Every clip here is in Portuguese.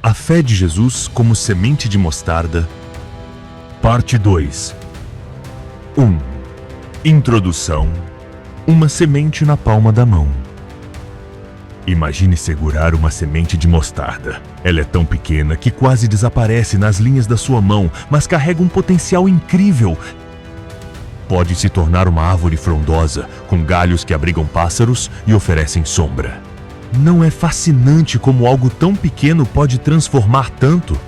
A fé de Jesus como semente de mostarda. Parte 2. 1. Introdução. Uma semente na palma da mão. Imagine segurar uma semente de mostarda. Ela é tão pequena que quase desaparece nas linhas da sua mão, mas carrega um potencial incrível. Pode se tornar uma árvore frondosa, com galhos que abrigam pássaros e oferecem sombra. Não é fascinante como algo tão pequeno pode transformar tanto?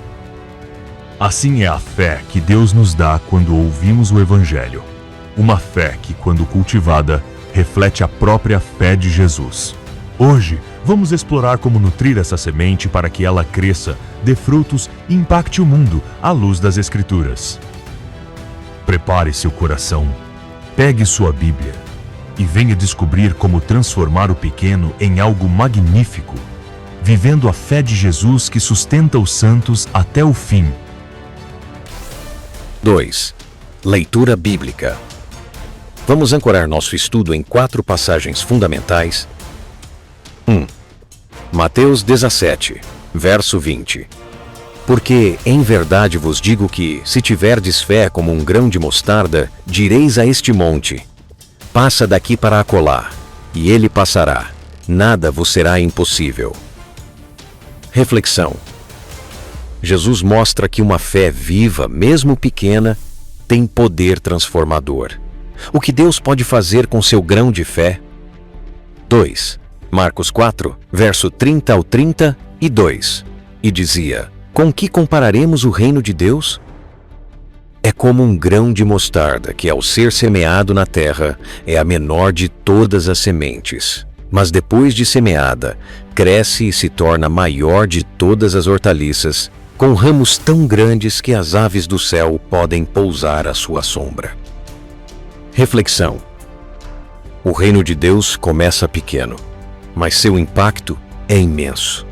Assim é a fé que Deus nos dá quando ouvimos o Evangelho. Uma fé que, quando cultivada, reflete a própria fé de Jesus. Hoje, vamos explorar como nutrir essa semente para que ela cresça, dê frutos e impacte o mundo à luz das Escrituras. Prepare seu coração, pegue sua Bíblia e venha descobrir como transformar o pequeno em algo magnífico, vivendo a fé de Jesus que sustenta os santos até o fim. 2. Leitura bíblica. Vamos ancorar nosso estudo em 4 passagens fundamentais. 1. Mateus 17, verso 20. Porque, em verdade vos digo que, se tiverdes fé como um grão de mostarda, direis a este monte: passa daqui para acolá, e ele passará. Nada vos será impossível. Reflexão. Jesus mostra que uma fé viva, mesmo pequena, tem poder transformador. O que Deus pode fazer com seu grão de fé? 2. Marcos 4, verso 30 ao 32. E dizia: com que compararemos o reino de Deus? É como um grão de mostarda que, ao ser semeado na terra, é a menor de todas as sementes. Mas depois de semeada, cresce e se torna maior de todas as hortaliças, com ramos tão grandes que as aves do céu podem pousar à sua sombra. Reflexão. O reino de Deus começa pequeno, mas seu impacto é imenso.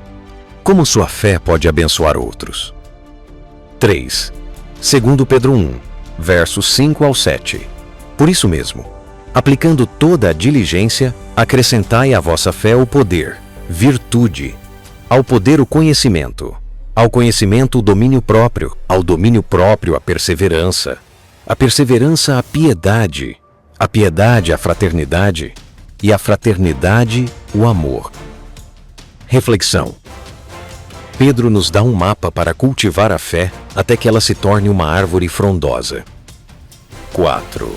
Como sua fé pode abençoar outros? 3. 2 Pedro 1, versos 5 ao 7. Por isso mesmo, aplicando toda a diligência, acrescentai à vossa fé o poder, virtude, ao poder o conhecimento, ao conhecimento o domínio próprio, ao domínio próprio a perseverança a piedade a fraternidade e a fraternidade o amor. Reflexão. Pedro nos dá um mapa para cultivar a fé até que ela se torne uma árvore frondosa. 4.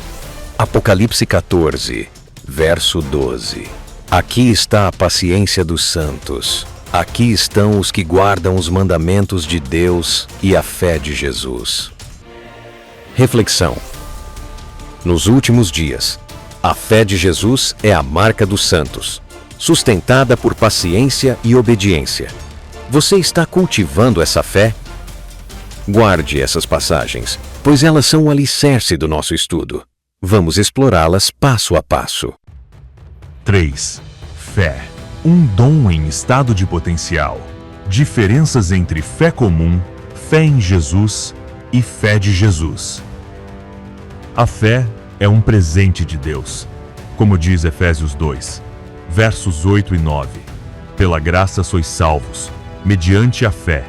Apocalipse 14, verso 12. Aqui está a paciência dos santos. Aqui estão os que guardam os mandamentos de Deus e a fé de Jesus. Reflexão. Nos últimos dias, a fé de Jesus é a marca dos santos, sustentada por paciência e obediência. Você está cultivando essa fé? Guarde essas passagens, pois elas são o alicerce do nosso estudo. Vamos explorá-las passo a passo. 3. Fé. Um dom em estado de potencial. Diferenças entre fé comum, fé em Jesus e fé de Jesus. A fé é um presente de Deus. Como diz Efésios 2, versos 8 e 9. Pela graça sois salvos, mediante a fé,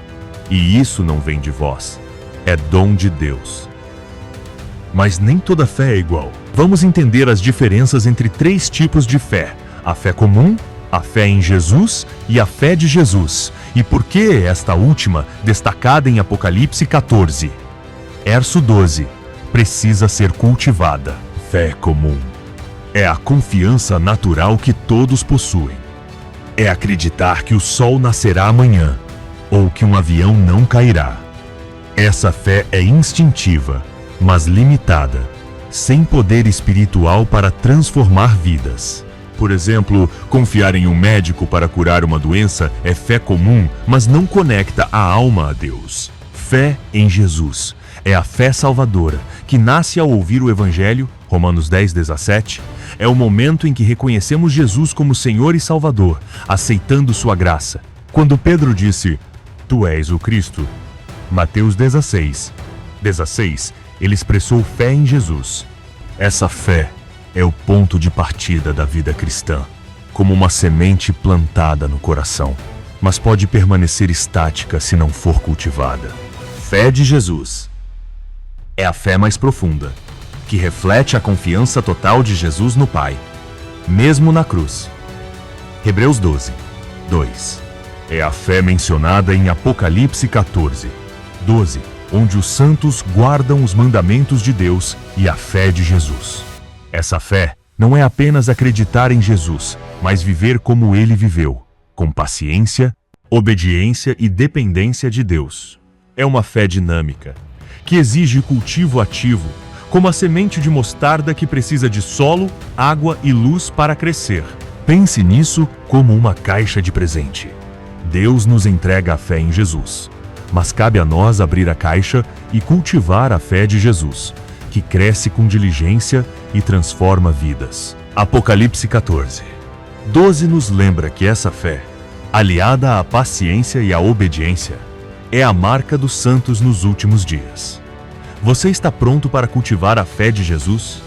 e isso não vem de vós, é dom de Deus. Mas nem toda fé é igual. Vamos entender as diferenças entre 3 tipos de fé: a fé comum, a fé em Jesus e a fé de Jesus. E por que esta última, destacada em Apocalipse 14? Verso 12. Precisa ser cultivada. Fé comum é a confiança natural que todos possuem. É acreditar que o sol nascerá amanhã ou que um avião não cairá. Essa fé é instintiva, mas limitada, sem poder espiritual para transformar vidas. Por exemplo, confiar em um médico para curar uma doença é fé comum, mas não conecta a alma a Deus. Fé em Jesus é a fé salvadora, que nasce ao ouvir o Evangelho, Romanos 10, 17, é o momento em que reconhecemos Jesus como Senhor e Salvador, aceitando sua graça. Quando Pedro disse: Tu és o Cristo, Mateus 16, ele expressou fé em Jesus. Essa fé é o ponto de partida da vida cristã, como uma semente plantada no coração. mas pode permanecer estática se não for cultivada. Fé de Jesus é a fé mais profunda, que reflete a confiança total de Jesus no Pai, mesmo na cruz. Hebreus 12, 2. É a fé mencionada em Apocalipse 14, 12, onde os santos guardam os mandamentos de Deus e a fé de Jesus. Essa fé não é apenas acreditar em Jesus, mas viver como ele viveu, com paciência, obediência e dependência de Deus. É uma fé dinâmica, que exige cultivo ativo, como a semente de mostarda que precisa de solo, água e luz para crescer. Pense nisso como uma caixa de presente. Deus nos entrega a fé em Jesus, mas cabe a nós abrir a caixa e cultivar a fé de Jesus, que cresce com diligência e transforma vidas. Apocalipse 14, 12 nos lembra que essa fé, aliada à paciência e à obediência, é a marca dos santos nos últimos dias. Você está pronto para cultivar a fé de Jesus?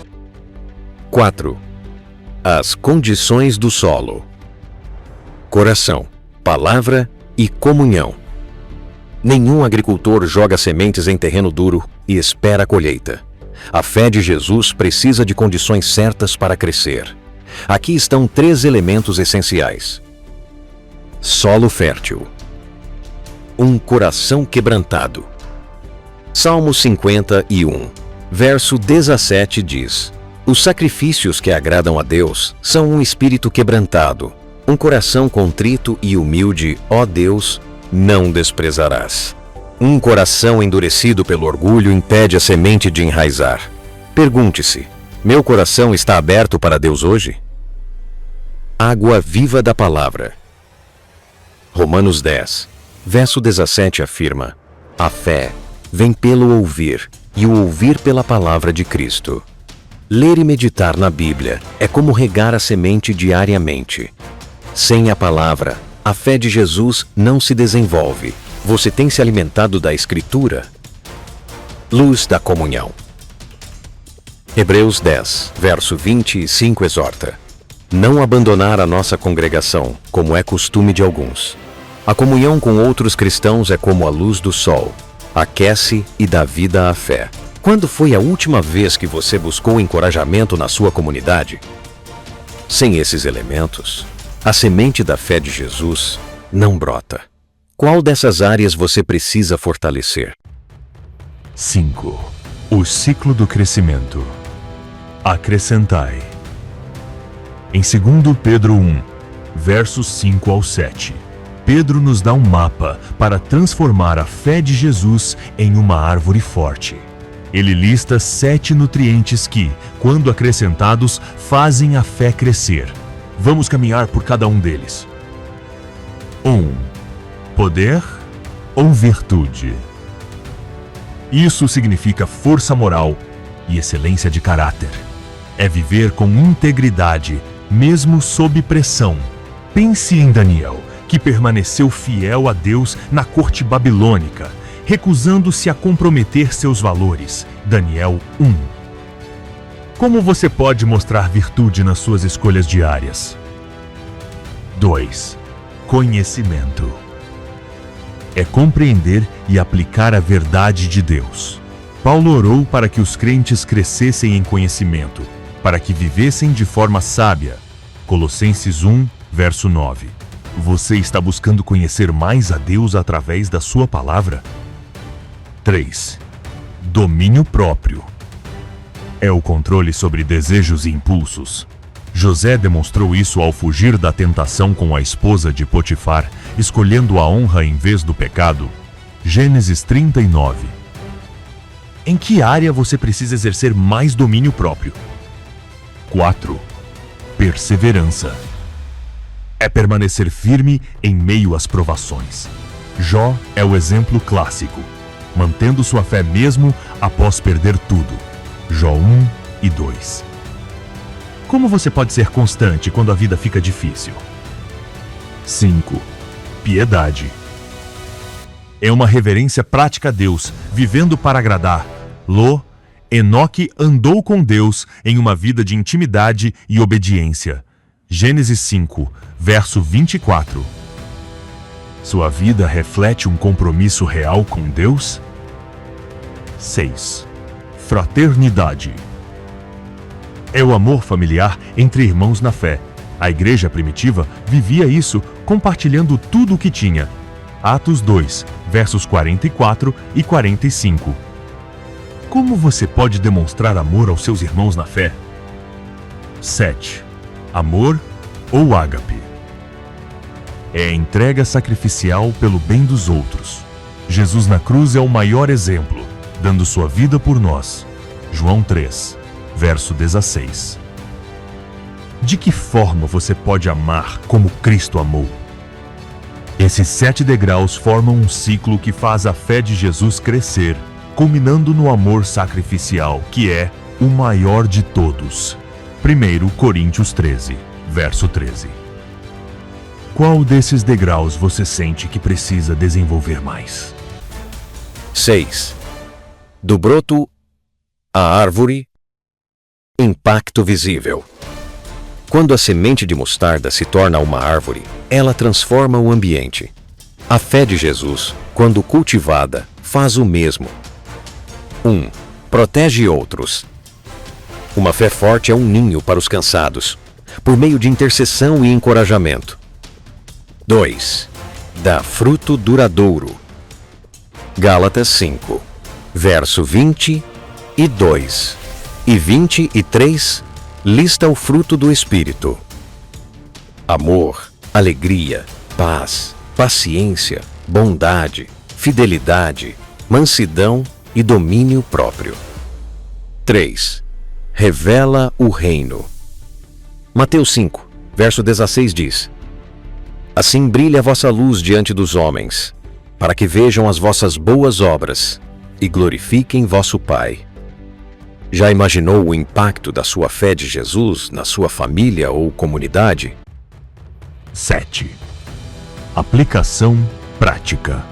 4. As condições do solo: coração, palavra e comunhão. Nenhum agricultor joga sementes em terreno duro e espera a colheita. A fé de Jesus precisa de condições certas para crescer. Aqui estão 3 elementos essenciais. Solo fértil. Um coração quebrantado. Salmo 51, verso 17 diz: Os sacrifícios que agradam a Deus são um espírito quebrantado, um coração contrito e humilde, ó Deus, não desprezarás. Um coração endurecido pelo orgulho impede a semente de enraizar. Pergunte-se: meu coração está aberto para Deus hoje? Água viva da palavra. Romanos 10, verso 17 afirma: a fé vem pelo ouvir, e o ouvir pela palavra de Cristo. Ler e meditar na Bíblia é como regar a semente diariamente. Sem a palavra, a fé de Jesus não se desenvolve. Você tem se alimentado da Escritura? Luz da comunhão. Hebreus 10, verso 25 exorta: não abandonar a nossa congregação, como é costume de alguns. A comunhão com outros cristãos é como a luz do sol. Aquece e dá vida à fé. Quando foi a última vez que você buscou encorajamento na sua comunidade? Sem esses elementos, a semente da fé de Jesus não brota. Qual dessas áreas você precisa fortalecer? 5. O ciclo do crescimento. Acrescentai. Em 2 Pedro 1, versos 5 ao 7, Pedro nos dá um mapa para transformar a fé de Jesus em uma árvore forte. Ele lista 7 nutrientes que, quando acrescentados, fazem a fé crescer. Vamos caminhar por cada um deles. 1. Poder ou virtude? Isso significa força moral e excelência de caráter. É viver com integridade, mesmo sob pressão. Pense em Daniel, que permaneceu fiel a Deus na corte babilônica, recusando-se a comprometer seus valores. Daniel 1. Como você pode mostrar virtude nas suas escolhas diárias? 2. Conhecimento. É compreender e aplicar a verdade de Deus. Paulo orou para que os crentes crescessem em conhecimento, para que vivessem de forma sábia. Colossenses 1, verso 9. Você está buscando conhecer mais a Deus através da sua palavra? 3. Domínio próprio. É o controle sobre desejos e impulsos. José demonstrou isso ao fugir da tentação com a esposa de Potifar, escolhendo a honra em vez do pecado. Gênesis 39. Em que área você precisa exercer mais domínio próprio? 4. Perseverança. É permanecer firme em meio às provações. Jó é o exemplo clássico, mantendo sua fé mesmo após perder tudo. Jó 1 e 2. Como você pode ser constante quando a vida fica difícil? 5. Piedade. É uma reverência prática a Deus, vivendo para agradar. Enoque andou com Deus em uma vida de intimidade e obediência. Gênesis 5, verso 24. Sua vida reflete um compromisso real com Deus? 6. Fraternidade. É o amor familiar entre irmãos na fé. A igreja primitiva vivia isso compartilhando tudo o que tinha. Atos 2, versos 44 e 45. Como você pode demonstrar amor aos seus irmãos na fé? 7. Amor ou ágape. É a entrega sacrificial pelo bem dos outros. Jesus na cruz é o maior exemplo, dando sua vida por nós. João 3, verso 16. De que forma você pode amar como Cristo amou? Esses 7 degraus formam um ciclo que faz a fé de Jesus crescer, culminando no amor sacrificial, que é o maior de todos. 1 Coríntios 13, verso 13. Qual desses degraus você sente que precisa desenvolver mais? 6. Do broto à árvore, impacto visível. Quando a semente de mostarda se torna uma árvore, ela transforma o ambiente. A fé de Jesus, quando cultivada, faz o mesmo. 1. Protege outros. Uma fé forte é um ninho para os cansados, por meio de intercessão e encorajamento. 2. Dá fruto duradouro. Gálatas 5, verso 22 e 23, lista o fruto do Espírito: amor, alegria, paz, paciência, bondade, fidelidade, mansidão e domínio próprio. 3. Revela o reino. Mateus 5, verso 16 diz: assim brilha a vossa luz diante dos homens, para que vejam as vossas boas obras e glorifiquem vosso Pai. Já imaginou o impacto da sua fé de Jesus na sua família ou comunidade? 7. Aplicação prática.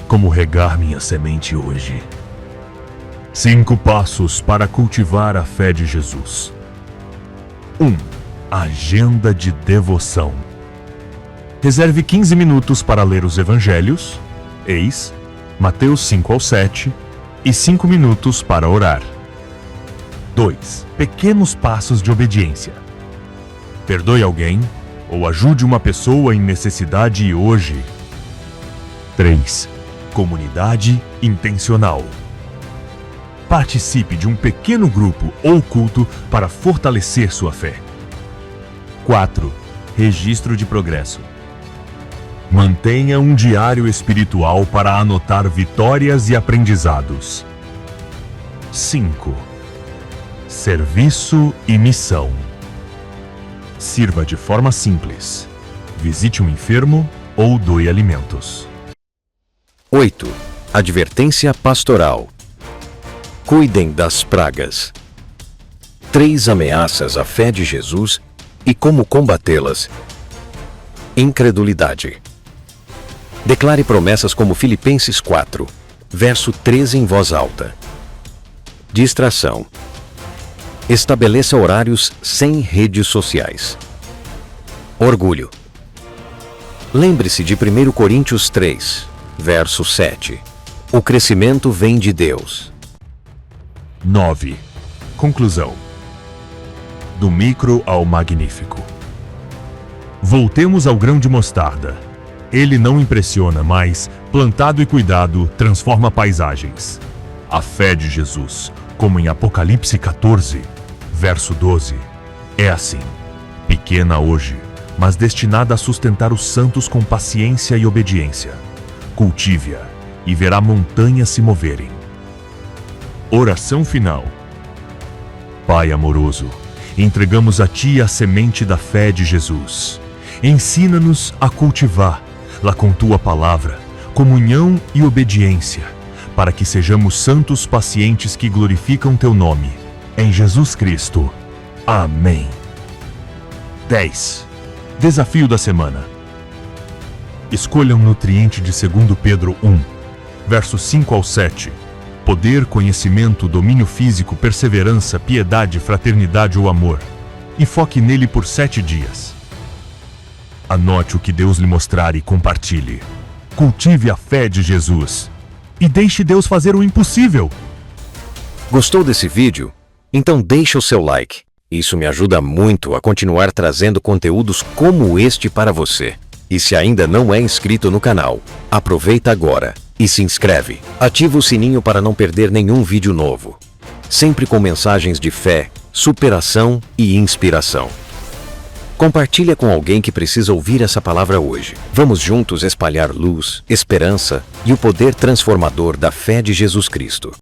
Como regar minha semente hoje? 5 passos para cultivar a fé de Jesus. 1. Agenda de devoção. Reserve 15 minutos para ler os evangelhos, eis, Mateus 5 ao 7, e 5 minutos para orar. 2. Pequenos passos de obediência. Perdoe alguém ou ajude uma pessoa em necessidade hoje. 3. Comunidade intencional. Participe de um pequeno grupo ou culto para fortalecer sua fé. 4. Registro de progresso. Mantenha um diário espiritual para anotar vitórias e aprendizados. 5. Serviço e missão. Sirva de forma simples. Visite um enfermo ou doe alimentos. 8. Advertência pastoral. Cuidem das pragas. 3 ameaças à fé de Jesus e como combatê-las. Incredulidade. Declare promessas como Filipenses 4, verso 13 em voz alta. Distração. Estabeleça horários sem redes sociais. Orgulho. Lembre-se de 1 Coríntios 3, verso 7. O crescimento vem de Deus. 9. Conclusão. Do micro ao magnífico. Voltemos ao grão de mostarda. Ele não impressiona, mas, plantado e cuidado, transforma paisagens. A fé de Jesus, como em Apocalipse 14, verso 12, é assim: pequena hoje, mas destinada a sustentar os santos com paciência e obediência. Cultive-a e verá montanhas se moverem. Oração final. Pai amoroso, entregamos a Ti a semente da fé de Jesus. Ensina-nos a cultivá-la com Tua palavra, comunhão e obediência, para que sejamos santos pacientes que glorificam Teu nome. Em Jesus Cristo. Amém. 10. Desafio da semana. Escolha um nutriente de 2 Pedro 1, versos 5 ao 7. Poder, conhecimento, domínio físico, perseverança, piedade, fraternidade ou amor. E foque nele por 7 dias. Anote o que Deus lhe mostrar e compartilhe. Cultive a fé de Jesus. E deixe Deus fazer o impossível. Gostou desse vídeo? Então deixe o seu like. Isso me ajuda muito a continuar trazendo conteúdos como este para você. E se ainda não é inscrito no canal, aproveita agora e se inscreve. Ativa o sininho para não perder nenhum vídeo novo. Sempre com mensagens de fé, superação e inspiração. Compartilha com alguém que precisa ouvir essa palavra hoje. Vamos juntos espalhar luz, esperança e o poder transformador da fé de Jesus Cristo.